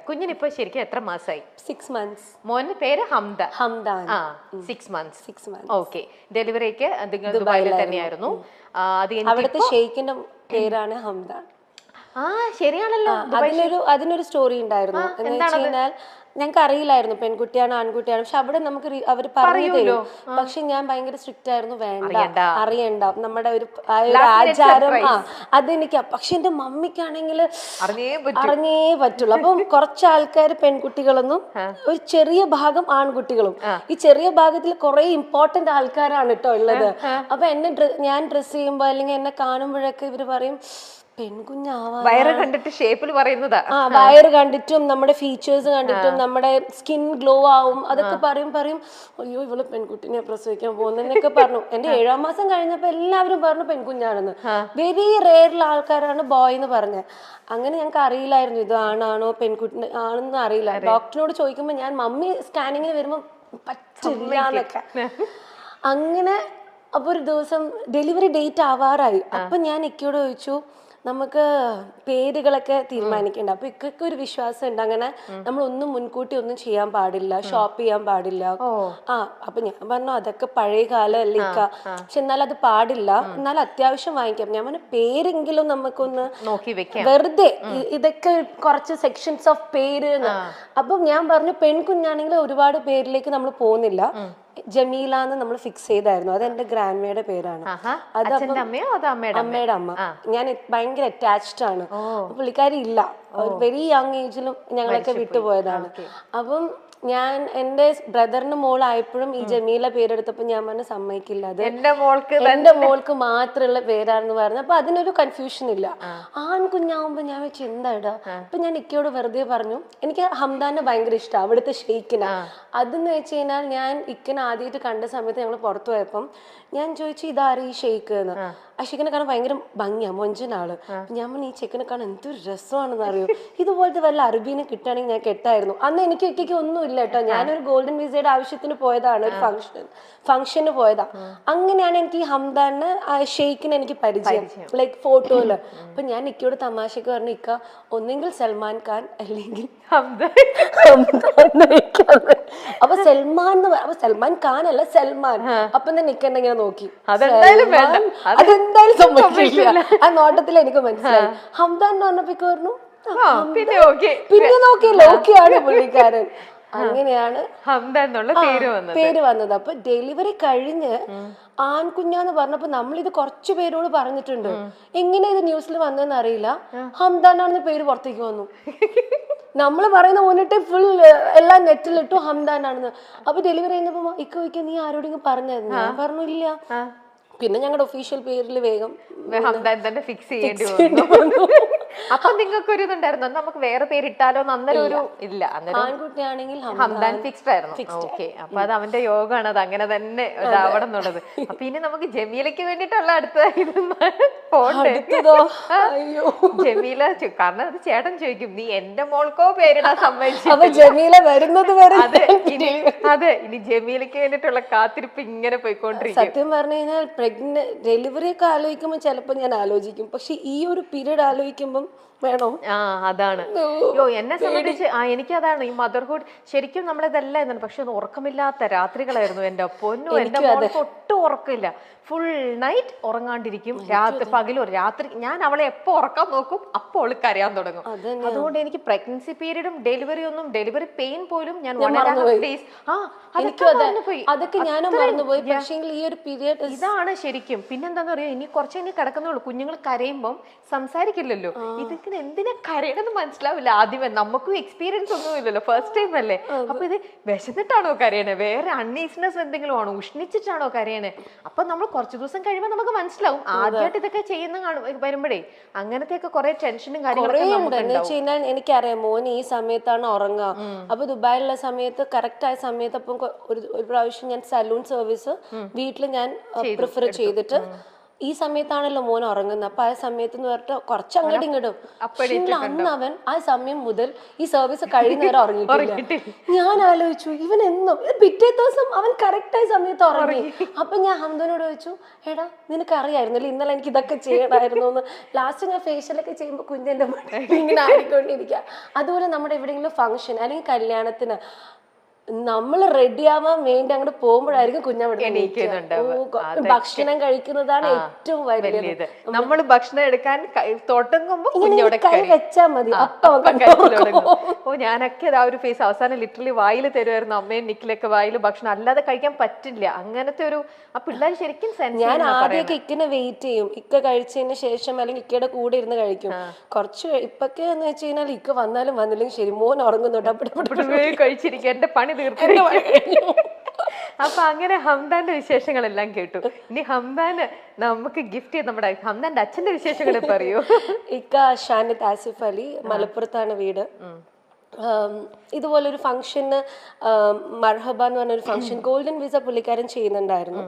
കുഞ്ഞിനിപ്പോ ശരിക്കും എത്ര മാസമായി? 6 months. മോന്റെ പേര് ഹംദാൻ. 6 months. 6 months. ഓക്കെ. ഡെലിവറിക്ക് ദുബായിൽ തന്നെയായിരുന്നു. അവിടുത്തെ ഷെയ്ഖിന്റെ പേരാണ് ഹംദാൻ. ശരിയാണല്ലോ. അതിനൊരു സ്റ്റോറി ഉണ്ടായിരുന്നു. എന്ന് വെച്ച് കഴിഞ്ഞാൽ ഞങ്ങൾക്ക് അറിയില്ലായിരുന്നു പെൺകുട്ടിയാണ് ആൺകുട്ടിയാണ്, പക്ഷെ അവിടെ നമുക്ക് അവർ പറഞ്ഞു തരും. പക്ഷെ ഞാൻ ഭയങ്കര സ്ട്രിക്റ്റ് ആയിരുന്നു, വേണ്ട അറിയണ്ട, നമ്മുടെ ഒരു ആചാരം അതെനിക്ക്. പക്ഷെ എന്റെ മമ്മിക്കാണെങ്കിൽ അറിഞ്ഞേ പറ്റുള്ളൂ. അപ്പം കുറച്ച് ആൾക്കാർ പെൺകുട്ടികളൊന്നും ഒരു ചെറിയ ഭാഗം ആൺകുട്ടികളും. ഈ ചെറിയ ഭാഗത്തിൽ കുറെ ഇമ്പോർട്ടന്റ് ആൾക്കാരാണ് കേട്ടോ ഉള്ളത്. അപ്പൊ ഞാൻ ഡ്രസ് ചെയ്യുമ്പോ അല്ലെങ്കിൽ എന്നെ കാണുമ്പോഴൊക്കെ ഇവര് പറയും പെൺകുഞ്ഞാവാ. വയറ് കണ്ടിട്ട് ഷേപ്പിൽ പറയുന്നതാ. വയറ് കണ്ടിട്ടും നമ്മുടെ ഫീച്ചേഴ്സ് കണ്ടിട്ടും നമ്മുടെ സ്കിൻ ഗ്ലോ ആവും. അതൊക്കെ പറയും. അയ്യോ ഇവള് പെൺകുട്ടിനെ പ്രസവിക്കാൻ പോകുന്നൊക്കെ പറഞ്ഞു. എന്റെ 7ാം മാസം കഴിഞ്ഞപ്പോ എല്ലാവരും പറഞ്ഞു പെൺകുഞ്ഞാണെന്ന്. വെരി റെയറിൽ ആൾക്കാരാണ് ബോയ് എന്ന് പറഞ്ഞത്. അങ്ങനെ ഞങ്ങൾക്ക് അറിയില്ലായിരുന്നു ഇത് ആണാണോ പെൺകുട്ടി ആണെന്ന് അറിയില്ല. ഡോക്ടറിനോട് ചോദിക്കുമ്പോ ഞാൻ മമ്മി സ്കാനിങ്ങിന് വരുമ്പോ പറ്റില്ല എന്നൊക്കെ. അങ്ങനെ അപ്പൊ ഒരു ദിവസം ഡെലിവറി ഡേറ്റ് ആവാറായി. അപ്പൊ ഞാൻ ഇക്കയോട് ചോദിച്ചു നമുക്ക് പേരുകളൊക്കെ തീരുമാനിക്കണ്ട. അപ്പൊ ഇക്കൊക്കെ ഒരു വിശ്വാസം ഉണ്ട്, അങ്ങനെ നമ്മളൊന്നും മുൻകൂട്ടി ഒന്നും ചെയ്യാൻ പാടില്ല, ഷോപ്പ് ചെയ്യാൻ പാടില്ല. അപ്പൊ ഞാൻ പറഞ്ഞു അതൊക്കെ പഴയ കാലം അല്ലേ ഇക്ക, പക്ഷെ എന്നാൽ അത് പാടില്ല, എന്നാൽ അത്യാവശ്യം വാങ്ങിക്കാം. ഞാൻ പറഞ്ഞു പേരെങ്കിലും നമുക്കൊന്ന് നോക്കി വെക്കാം, വെറുതെ ഇതൊക്കെ കുറച്ച് സെക്ഷൻസ് ഓഫ് പേര്. അപ്പം ഞാൻ പറഞ്ഞു പെൺകുഞ്ഞാണെങ്കിൽ ഒരുപാട് പേരിലേക്ക് നമ്മൾ പോകുന്നില്ല, ജമീല എന്ന് നമ്മൾ ഫിക്സ് ചെയ്തായിരുന്നു. അത് എന്റെ ഗ്രാൻഡ്മയുടെ പേരാണ്. അത് അമ്മയുടെ അമ്മ. ഞാൻ ഭയങ്കര അറ്റാച്ച്ഡ് ആണ്. പുള്ളിക്കാരി ഇല്ല, ഒരു വെരി യങ് ഏജിലും ഞങ്ങളൊക്കെ വിട്ടുപോയതാണ്. അപ്പം ഞാൻ എന്റെ ബ്രദറിന്റെ മോളായപ്പോഴും ഈ ജമീല പേരെടുത്തപ്പോ ഞാൻ പറഞ്ഞു സമ്മതിക്കില്ല, അത് എന്റെ മോൾക്ക് മാത്രമുള്ള പേരാണെന്ന് പറഞ്ഞു. അപ്പൊ അതിനൊരു കൺഫ്യൂഷൻ ഇല്ല. ആൺകുഞ്ഞാവുമ്പോ ഞാൻ വെച്ച് എന്താടാ. അപ്പൊ ഞാൻ ഇക്കയോട് വെറുതെ പറഞ്ഞു എനിക്ക് ഹംദാനെ ഭയങ്കര ഇഷ്ടമാണ്, അവിടുത്തെ ഷെയ്ഖിനെ. അതെന്ന് വെച്ച് കഴിഞ്ഞാൽ ഞാൻ ഇക്കനെ ആദ്യമായിട്ട് കണ്ട സമയത്ത് ഞങ്ങൾ പുറത്തു പോയപ്പം ഞാൻ ചോദിച്ചു ഇതാര് ഈ ഷെയ്ഖ് എന്ന്. ആ ഷെയ്ഖിനെ കാണാൻ ഭയങ്കര ഭംഗിയാ, മൊഞ്ചനാള്. ഞാൻ പറഞ്ഞു ഈ ചെക്കനെ കാണാൻ എന്തൊരു രസമാണെന്ന് അറിയോ, ഇതുപോലത്തെ വല്ല അറബീനെ കിട്ടുകയാണെങ്കിൽ ഞാൻ കെട്ടായിരുന്നു. അന്ന് എനിക്ക് ഇക്കയ്ക്ക് ഒന്നും ഇല്ല കേട്ടോ, ഞാനൊരു ഗോൾഡൻ വിസയുടെ ആവശ്യത്തിന് പോയതാണ്, ഒരു ഫംഗ്ഷന് പോയതാ. അങ്ങനെയാണ് എനിക്ക് ഈ ഹംദാനെ ഷെയ്ഖിനെ എനിക്ക് പരിചയം, ലൈക്ക് ഫോട്ടോയില്. അപ്പൊ ഞാൻ ഇക്കയോട് തമാശക്ക് പറഞ്ഞു ഇക്ക ഒന്നെങ്കിൽ സൽമാൻ ഖാൻ അല്ലെങ്കിൽ അപ്പൊ സൽമാൻ ഖാൻ അല്ല സൽമാൻ. അപ്പൊ തന്നെ നിക്കണ്ടെങ്കിൽ നോക്കി അതെന്തായാലും സംഭവിക്കില്ല. ആ നോട്ടത്തിൽ എനിക്ക് മനസ്സിലായി. ഹംദാൻ എന്ന് പറഞ്ഞപ്പോ പറഞ്ഞു പിന്നെ നോക്കിയല്ലോ, ഓക്കെയാണ് പുള്ളിക്കാരൻ. അങ്ങനെയാണ് പേര് വന്നത്. അപ്പൊ ഡെലിവറി കഴിഞ്ഞ് ആൺകുഞ്ഞാന്ന് പറഞ്ഞപ്പോ നമ്മളിത് കുറച്ചു പേരോട് പറഞ്ഞിട്ടുണ്ട്, എങ്ങനെ ഇത് ന്യൂസിൽ വന്നതെന്ന് അറിയില്ല. ഹംദാനാണെന്ന് പേര് പുറത്തേക്ക് വന്നു. നമ്മൾ പറയുന്ന മുന്നിട്ട് ഫുൾ എല്ലാം നെറ്റിലിട്ടു ഹംദാനാണെന്ന്. അപ്പൊ ഡെലിവറി കഴിഞ്ഞപ്പോ ഇക്ക നീ ആരോടെങ്കിലും പറഞ്ഞായിരുന്നു? ഞാൻ പറഞ്ഞു ഇല്ല. പിന്നെ ഞങ്ങളുടെ ഒഫീഷ്യൽ പേരിൽ വേഗം തന്നെ ഫിക്സ് ചെയ്യേണ്ടി വന്നു. അപ്പൊ നിങ്ങൾക്ക് ഒരു ഇതുണ്ടായിരുന്നു നമുക്ക് വേറെ പേരിട്ടാലോ? അന്നേരം ഒരു ഇല്ല, ആൺകുട്ടിയാണെങ്കിൽ ഹംദാൻ ഫിക്സ്ഡ് ആയിരുന്നു. ഓക്കെ, അപ്പൊ അത് അവന്റെ യോഗമാണ്, അത് അങ്ങനെ തന്നെ ഇതാവണം എന്നുള്ളത്. അപ്പൊ ഇനി നമുക്ക് ജമീലയ്ക്ക് വേണ്ടിട്ടുള്ള അടുത്ത ഇത് ജമീല, കാരണം അത് ചേട്ടൻ ചോദിക്കും നീ എന്റെ മോൾക്കോ പേരിടാൻ സമ്മതിച്ചു ജമീല വരുന്നത് വരെ. അതെ, ഇനി ജമീലയ്ക്ക് വേണ്ടിട്ടുള്ള കാത്തിരിപ്പ് ഇങ്ങനെ പോയിക്കൊണ്ടിരിക്കും. സത്യം പറഞ്ഞു കഴിഞ്ഞാൽ ഡെലിവറി ഒക്കെ ആലോചിക്കുമ്പോ ചിലപ്പോ ഞാൻ ആലോചിക്കും, പക്ഷെ ഈ ഒരു പീരീഡ് ആലോചിക്കുമ്പം വേണോ? അതാണ് എന്നെ സംബന്ധിച്ച് എനിക്കതാണ് ഈ മദർഹുഡ്. ശരിക്കും നമ്മളിതെല്ലാം എന്നാണ്, പക്ഷെ ഉറക്കമില്ലാത്ത രാത്രികളായിരുന്നു എന്റെ പൊന്നു. എന്റെ മോൾക്ക് ഒട്ടും ഉറക്കമില്ല, ഫുൾ നൈറ്റ് ഉറങ്ങാണ്ടിരിക്കും. രാത്രി ഞാൻ അവളെ എപ്പോ ഉറക്കാൻ നോക്കും അപ്പോൾ അവൾക്ക് കരയാൻ തുടങ്ങും. അതുകൊണ്ട് എനിക്ക് പ്രഗ്നൻസി പീരീഡും ഡെലിവറി പെയിൻ പോലും ഞാൻ അതൊക്കെ ഞാനും മറന്നുപോയി. പക്ഷേ ഈ ഒരു പീരീഡ് ഇതാണ് ശരിക്കും. പിന്നെന്താന്ന് പറയാ, ഇനി കുറച്ച് കിടക്കുന്നുള്ളൂ, കുഞ്ഞുങ്ങൾ കരയുമ്പം സംസാരിക്കില്ലല്ലോ. ഇതൊക്കെ എന്തിനാ കരയണമെന്ന് മനസ്സിലാവില്ല ആദ്യമേ. നമുക്കും എക്സ്പീരിയൻസ് ഒന്നും ഇല്ലല്ലോ, ഫസ്റ്റ് ടൈം അല്ലേ. അപ്പൊ ഇത് വിശന്നിട്ടാണോ കരയണേ, വേറെ അൺഈസിനെസ് എന്തെങ്കിലും ആണോ, ഉഷ്ണിച്ചിട്ടാണോ കരയണേ? അപ്പൊ നമ്മൾ കുറച്ച് ദിവസം കഴിയുമ്പോൾ നമുക്ക് മനസ്സിലാവും. ആദ്യമായിട്ട് ഇതൊക്കെ ചെയ്യുന്ന വരുമ്പോഴേ അങ്ങനത്തെ ഒക്കെ കുറെ ടെൻഷനും കാര്യങ്ങളും. എനിക്കറിയാം മോന് ഈ സമയത്താണ് ഉറങ്ങുക. അപ്പൊ ദുബായിലുള്ള സമയത്ത് കറക്റ്റ് ആയ സമയത്ത് അപ്പം ഒരു പ്രാവശ്യം ഞാൻ സലൂൺ സർവീസ് വീട്ടിൽ ഞാൻ പ്രിഫർ ചെയ്തിട്ട് ഈ സമയത്താണല്ലോ മോൻ ഉറങ്ങുന്നത്, അപ്പൊ ആ സമയത്ത് എന്ന് പറഞ്ഞിട്ട് കുറച്ച് അങ്ങോട്ടും ഇങ്ങോട്ടും. അന്ന് അവൻ ആ സമയം മുതൽ ഈ സർവീസ് കഴിയുന്നവരെ ഉറങ്ങിയിട്ടില്ല. ഞാൻ ആലോചിച്ചു ഇവൻ എന്നും പിറ്റേ ദിവസം അവൻ കറക്റ്റായ സമയത്ത് ഉറങ്ങി. അപ്പൊ ഞാൻ ഹംദനോട് ചോദിച്ചു, എടാ നിനക്ക് അറിയായിരുന്നല്ലോ ഇന്നലെ എനിക്ക് ഇതൊക്കെ ചെയ്യണമായിരുന്നു എന്ന്. ലാസ്റ്റ് ഞാൻ ഫേഷ്യലൊക്കെ ചെയ്യുമ്പോൾ കുഞ്ഞിന്റെ ഇങ്ങനെ ആയിക്കൊണ്ടിരിക്കുക. അതുപോലെ നമ്മുടെ എവിടെയെങ്കിലും ഫംഗ്ഷൻ അല്ലെങ്കിൽ കല്യാണത്തിന് നമ്മൾ റെഡി ആവാൻ വേണ്ടി അങ്ങോട്ട് പോകുമ്പോഴായിരിക്കും കുഞ്ഞവിടെ ഭക്ഷണം കഴിക്കുന്നതാണ് ഏറ്റവും വലിയത്. നമ്മൾ ഭക്ഷണം എടുക്കാൻ തുടങ്ങുമ്പോ കൈ വെച്ചാ മതി. ഓ ഞാനൊക്കെ ആ ഒരു ഫേസ് അവസാനം ലിറ്ററലി വായിൽ തരുമായിരുന്നു. അമ്മയും നിക്കിലൊക്കെ വായിൽ ഭക്ഷണം അല്ലാതെ കഴിക്കാൻ പറ്റില്ല. അങ്ങനത്തെ ഒരു ആ പിള്ളേർ ശരിക്കും ഞാൻ ആദ്യമൊക്കെ ഇക്കിനെ വെയിറ്റ് ചെയ്യും. ഇക്ക കഴിച്ചതിന് ശേഷം അല്ലെങ്കിൽ ഇക്കയുടെ കൂടെ ഇരുന്ന് കഴിക്കും. കുറച്ച് ഇപ്പൊക്കെ എന്ന് വെച്ച് കഴിഞ്ഞാൽ ഇക്ക വന്നാലും വന്നില്ലെങ്കിൽ ശരി മോൻ ഉറങ്ങുന്നുണ്ട് അപ്പോഴേ കഴിച്ചിരിക്കും, എന്റെ പണി തീർന്നു. അപ്പൊ അങ്ങനെ ഹംദാന്റെ വിശേഷങ്ങളെല്ലാം കേട്ടു. ഇനി ഹംദാന് നമുക്ക് ഗിഫ്റ്റ് ചെയ്ത് നമ്മുടെ ഹംദാന്റെ അച്ഛന്റെ വിശേഷങ്ങൾ പറയൂ. ഇക്ക ഷാനിദ് ആസിഫ് അലി, മലപ്പുറത്താണ് വീട്. ഇതുപോലൊരു ഫംഗ്ഷന് മർഹബ എന്ന് പറഞ്ഞൊരു ഫംഗ്ഷൻ ഗോൾഡൻ വിസ പുള്ളിക്കാരൻ ചെയ്യുന്നുണ്ടായിരുന്നു.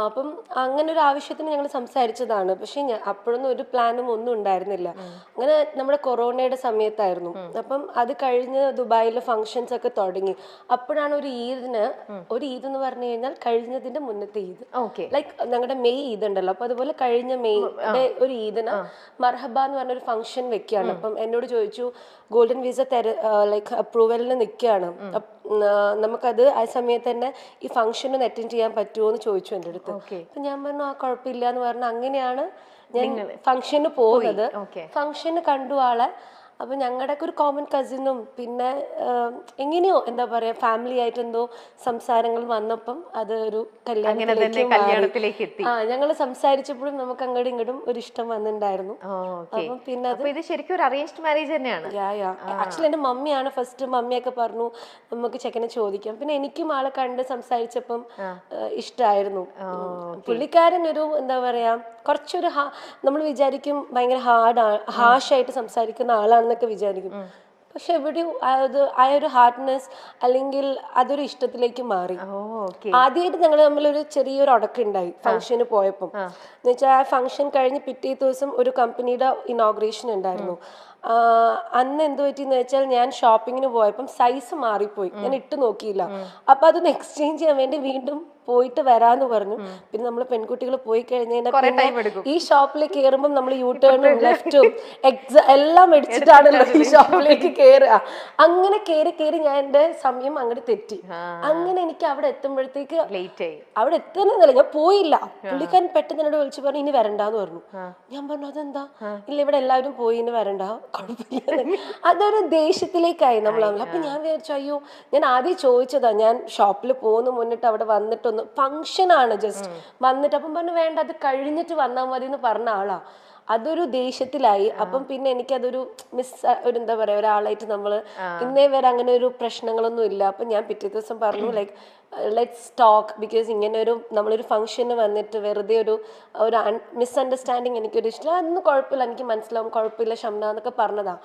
അപ്പം അങ്ങനെ ഒരു ആവശ്യത്തിന് ഞങ്ങൾ സംസാരിച്ചതാണ്. പക്ഷെ അപ്പോഴൊന്നും ഒരു പ്ലാനും ഒന്നും ഉണ്ടായിരുന്നില്ല. അങ്ങനെ നമ്മുടെ കൊറോണയുടെ സമയത്തായിരുന്നു. അപ്പം അത് കഴിഞ്ഞ് ദുബായിലെ ഫംഗ്ഷൻസ് ഒക്കെ തുടങ്ങി. അപ്പോഴാണ് ഒരു ഈദ് എന്ന് പറഞ്ഞു കഴിഞ്ഞാൽ കഴിഞ്ഞതിന്റെ മുന്നത്തെ ഈദ്, ലൈക്ക് ഞങ്ങളുടെ മെയ് ഈദ് ഉണ്ടല്ലോ, അപ്പൊ അതുപോലെ കഴിഞ്ഞ മെയ്യുടെ ഒരു ഈദിന് മർഹബ എന്ന് പറഞ്ഞൊരു ഫംഗ്ഷൻ വെക്കുകയാണ്. അപ്പം എന്നോട് ചോദിച്ചു ഗോൾഡൻ വിസ ലൈക്ക് അപ്രൂവലിന് നിൽക്കുകയാണ്, നമുക്കത് ആ സമയത്ത് തന്നെ ഈ ഫംഗ്ഷൻ ഒന്ന് അറ്റൻഡ് ചെയ്യാൻ പറ്റുമോ എന്ന് ചോദിച്ചു എൻ്റെ അടുത്ത്. അപ്പൊ ഞാൻ പറഞ്ഞു ആ കുഴപ്പമില്ല എന്ന് പറഞ്ഞു. അങ്ങനെയാണ് ഞാൻ ഫംഗ്ഷന് പോകുന്നത്. ഫംഗ്ഷന് കണ്ടു ആളെ. അപ്പൊ ഞങ്ങളുടെ ഒരു കോമൺ കസിനും പിന്നെ എങ്ങനെയോ എന്താ പറയാ ഫാമിലി ആയിട്ട് എന്തോ സംസാരങ്ങൾ വന്നപ്പം അത് ഒരു കല്യാണത്തിലേക്ക് എത്തി. ഞങ്ങൾ സംസാരിച്ചപ്പോഴും നമുക്ക് അങ്ങോട്ടും ഇങ്ങോട്ടും ഒരു ഇഷ്ടം വന്നിട്ടുണ്ടായിരുന്നു. അപ്പം പിന്നെ ഇത് ശരിക്കും ഒരു അറേഞ്ച്ഡ് മാരേജ് തന്നെയാണ്. ആക്ച്വലി എന്റെ മമ്മിയാണ് ഫസ്റ്റ്. മമ്മിയൊക്കെ പറഞ്ഞു നമുക്ക് ചെക്കനെ ചോദിക്കാം. പിന്നെ എനിക്കും ആളെ കണ്ട് സംസാരിച്ചപ്പം ഇഷ്ടമായിരുന്നു. പുള്ളിക്കാരൻ ഒരു എന്താ പറയാ കുറച്ചൊരു നമ്മൾ വിചാരിക്കും ഭയങ്കര ഹാഷായിട്ട് സംസാരിക്കുന്ന ആളാണെന്നൊക്കെ വിചാരിക്കും. പക്ഷെ എവിടെയും ആ ഒരു ഹാർഡ്നെസ് അല്ലെങ്കിൽ അതൊരു ഇഷ്ടത്തിലേക്ക് മാറി. ആദ്യമായിട്ട് ഞങ്ങൾ തമ്മിലൊരു ചെറിയൊരു ഉടക്കുണ്ടായി ഫംഗ്ഷന് പോയപ്പം. എന്ന് വെച്ചാൽ ആ ഫംഗ്ഷൻ കഴിഞ്ഞ് പിറ്റേ ദിവസം ഒരു കമ്പനിയുടെ ഇനോഗ്രേഷൻ ഉണ്ടായിരുന്നു. അന്ന് എന്ത് പറ്റിയെന്ന് വെച്ചാൽ ഞാൻ ഷോപ്പിങ്ങിന് പോയപ്പം സൈസ് മാറിപ്പോയി. ഞാൻ ഇട്ട് നോക്കിയില്ല. അപ്പൊ അതൊന്ന് എക്സ്ചേഞ്ച് ചെയ്യാൻ വേണ്ടി വീണ്ടും പോയിട്ട് വരാന്ന് പറഞ്ഞു. പിന്നെ നമ്മൾ പെൺകുട്ടികൾ പോയി കഴിഞ്ഞാൽ ഈ ഷോപ്പിൽ കയറുമ്പോൾ നമ്മൾ യൂ ടേണും ലെഫ്റ്റും എല്ലാം അടിച്ചിട്ടാണല്ലോ ഈ ഷോപ്പിലേക്ക് കയറുക. അങ്ങനെ കയറി ഞാൻ എന്റെ സമയം അങ്ങോട്ട് തെറ്റി. അങ്ങനെ എനിക്ക് അവിടെ എത്തുമ്പോഴത്തേക്ക് അവിടെ എത്തുന്നില്ല, ഞാൻ പോയില്ല. പുള്ളിക്കാരൻ പെട്ടെന്ന് എന്നോട് വിളിച്ചു പറഞ്ഞു ഇനി വരണ്ടാന്ന് പറഞ്ഞു. ഞാൻ പറഞ്ഞു അതെന്താ? ഇല്ല ഇവിടെ എല്ലാവരും പോയി ഇനി വരണ്ട, കുഴപ്പമില്ല. അതൊരു ദേഷ്യത്തിലേക്കായി നമ്മൾ. അപ്പൊ ഞാൻ വിചാരിച്ചു അയ്യോ ഞാൻ ആദ്യം ചോദിച്ചതാ, ഞാൻ ഷോപ്പിൽ പോകുന്ന മുന്നിട്ട് അവിടെ വന്നിട്ട് ഫംഗ്ഷൻ ആണ് ജസ്റ്റ് വന്നിട്ട്. അപ്പം പറഞ്ഞു വേണ്ട അത് കഴിഞ്ഞിട്ട് വന്നാൽ മതി എന്ന് പറഞ്ഞ ആളാ. അതൊരു ദേഷ്യത്തിലായി. അപ്പം പിന്നെ എനിക്കതൊരു ഒരു എന്താ പറയാ ഒരാളായിട്ട് നമ്മള് ഇന്നേ വരെ അങ്ങനെ ഒരു പ്രശ്നങ്ങളൊന്നും ഇല്ല. അപ്പം ഞാൻ പിറ്റേ ദിവസം പറഞ്ഞു ലൈക്ക് ലെറ്റ്സ് ടോക്ക്, ബിക്കോസ് ഇങ്ങനെ ഒരു നമ്മളൊരു ഫംഗ്ഷന് വന്നിട്ട് വെറുതെ ഒരു മിസ്അണ്ടർസ്റ്റാൻഡിങ് എനിക്കൊരു ഇഷ്ടമില്ല. അതൊന്നും കുഴപ്പമില്ല, എനിക്ക് മനസ്സിലാവും, കുഴപ്പമില്ല ഷംന എന്നൊക്കെ പറഞ്ഞതാ.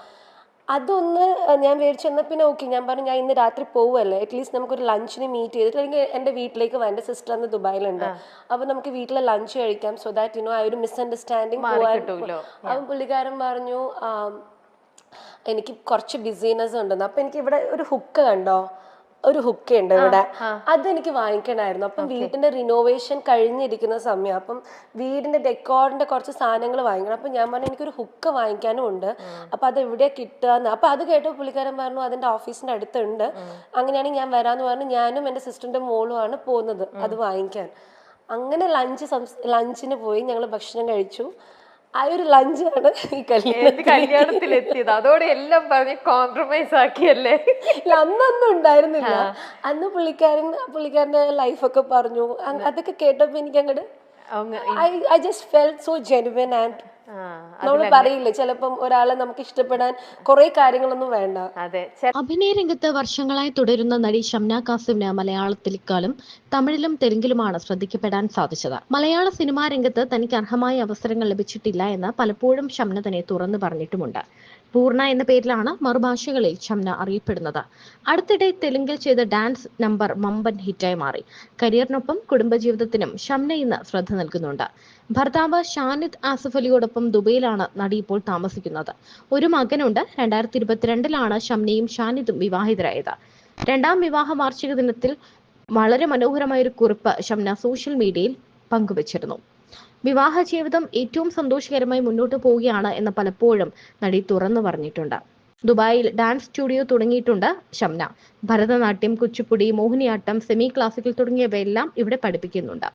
അതൊന്ന് ഞാൻ മേടിച്ചു തന്നാൽ പിന്നെ ഓക്കെ. ഞാൻ പറഞ്ഞു ഞാൻ ഇന്ന് രാത്രി പോവുമല്ലേ, അറ്റ്ലീസ്റ്റ് നമുക്കൊരു ലഞ്ചിന് മീറ്റ് ചെയ്തിട്ട് അല്ലെങ്കിൽ എൻ്റെ വീട്ടിലേക്ക് പോകാം. എൻ്റെ സിസ്റ്റർ അന്ന് ദുബായിലുണ്ട്. അപ്പൊ നമുക്ക് വീട്ടിൽ ലഞ്ച് കഴിക്കാം, സോ ദാറ്റ് ആ ഒരു മിസ്അണ്ടർസ്റ്റാൻഡിങ് പോകാൻ. അപ്പം പുള്ളിക്കാരൻ പറഞ്ഞു എനിക്ക് കുറച്ച് ബിസിനസ് ഉണ്ടെന്ന്. അപ്പൊ എനിക്ക് ഇവിടെ ഒരു ഹുക്ക് കണ്ടോ, ഒരു ഹുക്ക് ഉണ്ട് ഇവിടെ, അതെനിക്ക് വാങ്ങിക്കണമായിരുന്നു. അപ്പം വീടിന്റെ റിനോവേഷൻ കഴിഞ്ഞിരിക്കുന്ന സമയം, അപ്പം വീടിന്റെ ഡെക്കോറിന്റെ കുറച്ച് സാധനങ്ങൾ വാങ്ങിക്കണം. അപ്പം ഞാൻ പറഞ്ഞു എനിക്കൊരു ഹുക്ക് വാങ്ങിക്കാനും ഉണ്ട്, അപ്പൊ അത് എവിടെയാ കിട്ടുക. അപ്പൊ അത് കേട്ടോ പുള്ളിക്കാരൻ പറഞ്ഞു അതിന്റെ ഓഫീസിന്റെ അടുത്തുണ്ട്, അങ്ങനെയാണെങ്കിൽ ഞാൻ വരാന്ന് പറഞ്ഞു. ഞാനും എൻ്റെ സിസ്റ്ററിന്റെ മോളുമാണ് പോകുന്നത് അത് വാങ്ങിക്കാൻ. അങ്ങനെ ലഞ്ചിന് പോയി, ഞങ്ങൾ ഭക്ഷണം കഴിച്ചു. ആ ഒരു ലഞ്ചാണ് ഈ കല്യാണത്തിൽ എത്തിയത്. അതോടെ എല്ലാം പറഞ്ഞ് കോംപ്രമൈസ് ആക്കിയല്ലേ? അന്നൊന്നും ഉണ്ടായിരുന്നില്ല. അന്ന് പുള്ളിക്കാരന്റെ ലൈഫൊക്കെ പറഞ്ഞു. അതൊക്കെ കേട്ടപ്പോ എനിക്ക് അങ്ങോട്ട് I just felt so genuine and നമ്മൾ പറയില്ലേ ചിലപ്പം ഒരാളെ നമുക്ക് ഇഷ്ടപ്പെടാൻ കുറെ കാര്യങ്ങളൊന്നും വേണ്ട. അതെ. അഭിനയ രംഗത്ത് വർഷങ്ങളായി തുടരുന്ന നടി ഷംന കാസിമിന് മലയാളത്തിലേക്കാളും തമിഴിലും തെലുങ്കിലുമാണ് ശ്രദ്ധിക്കപ്പെടാൻ സാധിച്ചത്. മലയാള സിനിമാ രംഗത്ത് തനിക്ക് അർഹമായ അവസരങ്ങൾ ലഭിച്ചിട്ടില്ല എന്ന് പലപ്പോഴും ഷംന തന്നെ തുറന്നു പറഞ്ഞിട്ടുമുണ്ട്. പൂർണ്ണ എന്ന പേരിലാണ് മറുഭാഷകളിൽ ഷംന അറിയപ്പെടുന്നത്. അടുത്തിടെ തെലുങ്കിൽ ചെയ്ത ഡാൻസ് നമ്പർ വമ്പൻ ഹിറ്റായി മാറി. കരിയറിനൊപ്പം കുടുംബജീവിതത്തിനും ഷംന ഇന്ന് ശ്രദ്ധ നൽകുന്നുണ്ട്. ഭർത്താവ് ഷാനിദ് ആസിഫ് അലിയോടൊപ്പം ദുബൈയിലാണ് നടി ഇപ്പോൾ താമസിക്കുന്നത്. ഒരു മകനുണ്ട്. 2022-ലാണ് ഷംനയും ഷാനിദും വിവാഹിതരായത്. രണ്ടാം വിവാഹ വാർഷിക ദിനത്തിൽ വളരെ മനോഹരമായൊരു കുറിപ്പ് ഷംന സോഷ്യൽ മീഡിയയിൽ പങ്കുവച്ചിരുന്നു. വിവാഹ ജീവിതം ഏറ്റവും സന്തോഷകരമായി മുന്നോട്ട് പോവുകയാണ് എന്ന് പലപ്പോഴും നടി തുറന്നു പറഞ്ഞിട്ടുണ്ട്. ദുബായിൽ ഡാൻസ് സ്റ്റുഡിയോ തുടങ്ങിയിട്ടുണ്ട് ഷംന. ഭരതനാട്യം, കുച്ചിപ്പുടി, മോഹിനിയാട്ടം, സെമി ക്ലാസിക്കൽ തുടങ്ങിയവയെല്ലാം ഇവിടെ പഠിപ്പിക്കുന്നുണ്ട്.